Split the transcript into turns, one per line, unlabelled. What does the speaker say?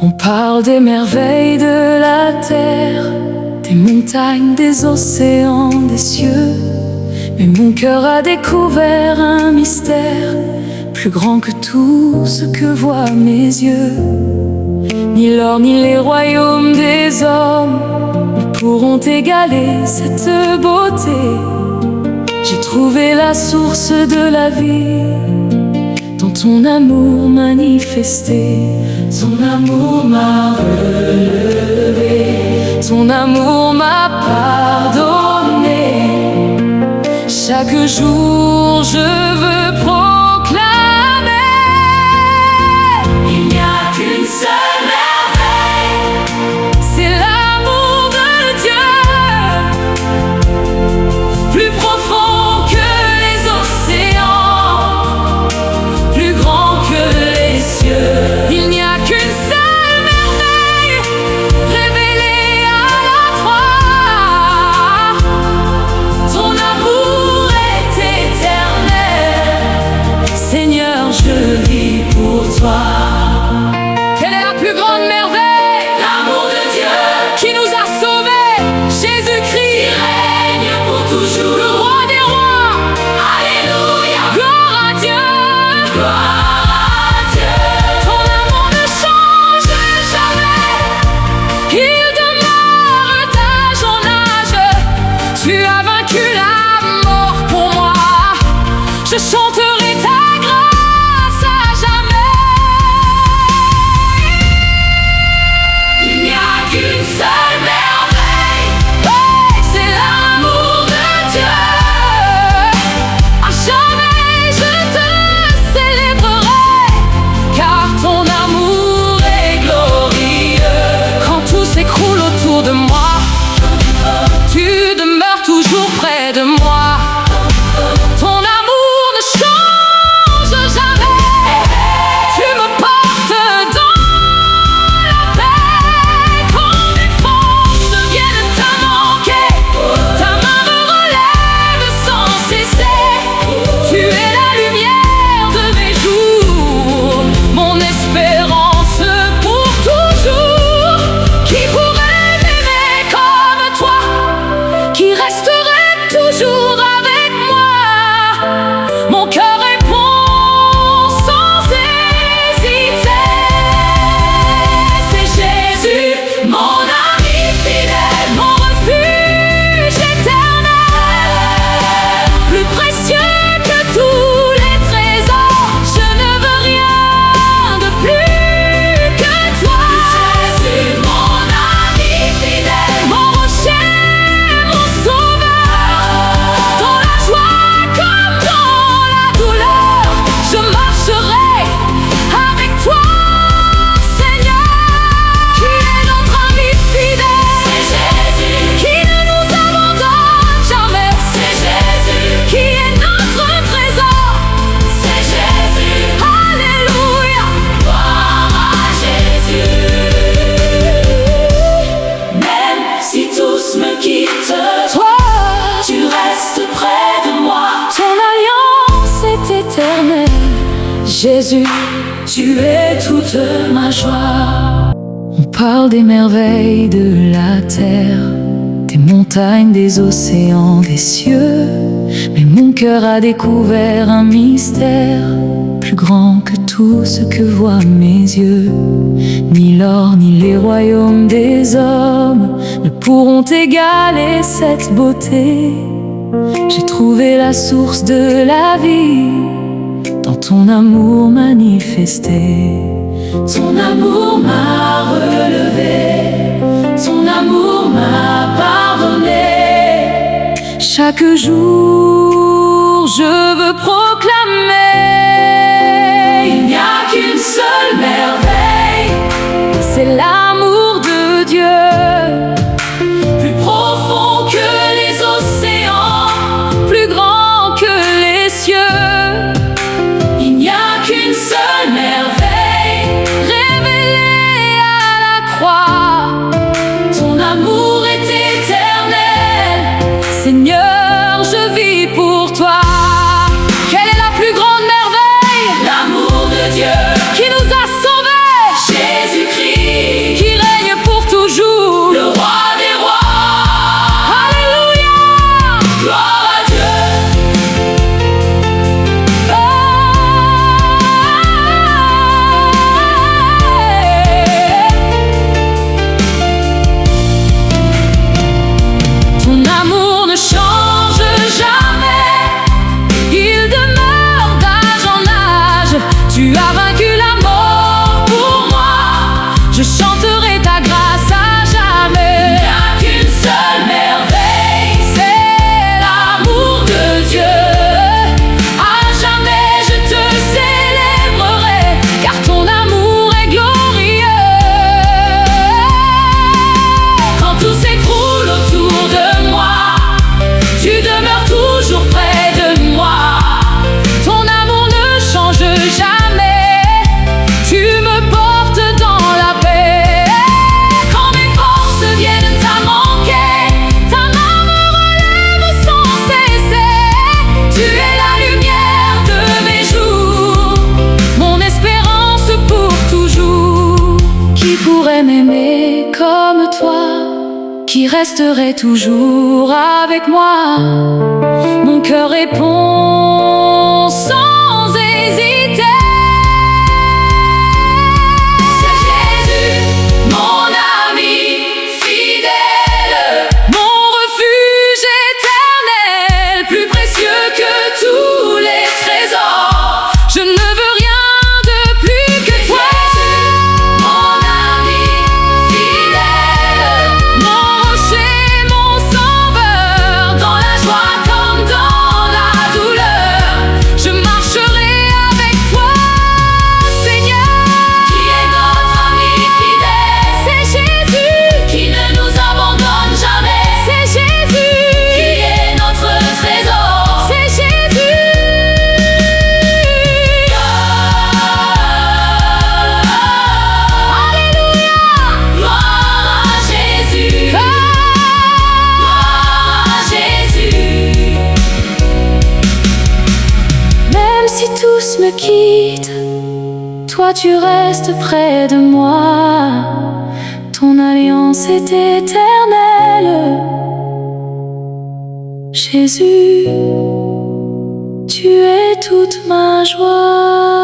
On parle des merveilles de la terre, des montagnes, des océans, des cieux. Mais mon cœur a découvert un mystère plus grand que tout ce que voient mes yeux. Ni l'or ni les royaumes des hommes ne pourront égaler cette beauté. J'ai trouvé la source de la vie dans ton amour manifesté. Ton amour m'a relevé, ton amour m'a pardonné. Chaque jour je veux proclamer, il n'y a qu'une seule merveille, c'est l'amour de Dieu, plus profond que les océans, plus grand que les cieux. Il n'y a qu'une seule merveille révélée à la croix. Ton amour est éternel, Seigneur, je vis pour toi. Quelle est la plus grande merveille? L'amour de Dieu qui nous a sauvés, Jésus-Christ qui règne pour toujours, le roi des rois. Alléluia, gloire à Dieu, gloire à Dieu. Ton amour ne change jamais, il demeure d'âge en âge. Tu as vaincu la mort pour moi, je chanterai ta grâce à jamais. Il n'y a qu'une seule merveille, oui, c'est l'amour de Dieu. À jamais je te célébrerai, car ton amour est glorieux. Quand tout s'écroule autour de moi, tu demeures toujours près de moi. Ton amour ne change jamais, tu me portes dans la paix. Quand mes forces viennent à manquer, ta main me relève sans cesser. Tu es la lumière de mes jours, mon espérance pour toujours. Qui pourrait m'aimer comme toi, qui resterait toujours avec moi? Mon cœur répond sans hésiter, c'est Jésus, mon ami fidèle, mon refuge éternel, plus précieux que tous les trésors. Je ne veux rien de plus que toi. Jésus, mon ami fidèle, mon rocher, mon sauveur. Dans la joie comme dans la douleur, je marcherai avec toi, Seigneur. Qui est notre ami fidèle? C'est Jésus. Qui ne nous abandonne jamais? C'est Jésus. Qui est notre trésor? C'est Jésus. Alléluia, gloire à Jésus. Même si tous me quittent, toi, tu restes près de moi. Ton alliance est éternelle, Jésus, tu es toute ma joie. On parle des merveilles de la terre, des montagnes, des océans, des cieux. Mais mon cœur a découvert un mystère plus grand que tout ce que voient mes yeux. Ni l'or ni les royaumes des hommes ne pourront égaler cette beauté. J'ai trouvé la source de la vie dans ton amour manifesté. Ton amour m'a relevé, ton amour m'a pardonné. Chaque jour je veux proclamer, il n'y a qu'une seule merveille, c'est l'amour de Dieu, plus profond que les océans, plus grand que les cieux. Il n'y a qu'une seule merveille révélée à la croix. Ton amour est éternel, Seigneur, je vis pour toi. Quelle est la plus grande merveille? L'amour de Dieu qui nous a sauvés, Jésus-Christ je chanterai ta grâce à jamais. Il n'y a qu'une seule merveille, c'est l'amour de Dieu. À jamais je te célébrerai, car ton amour est glorieux. Quand tout s'écroule autour de moi, tu demeures toujours près de moi. Ton amour ne change jamais, tu me portes dans la paix. Quand mes forces viennent à manquer, ta main me relève sans cesser. Tu es la lumière de mes jours, mon espérance pour toujours. Qui pourrait m'aimer comme toi, qui resterait toujours avec moi? Mon cœur répond sans hésiter. C'est Jésus, mon ami fidèle, mon refuge éternel, plus précieux que tous les trésors. Je ne veux rien de plus que toi. Mon ami fidèle, mon rocher, mon sauveur, dans la joie comme dans la douleur, je marcherai avec toi, Seigneur. Qui est notre ami fidèle? C'est Jésus. Qui ne nous abandonne jamais? C'est Jésus. Qui est notre trésor? C'est Jésus. Alléluia. Gloire à Jésus. Gloire à Jésus. Même si tous me quittent, toi tu restes près de moi. Ton alliance est éternelle. Jésus, tu es toute ma joie.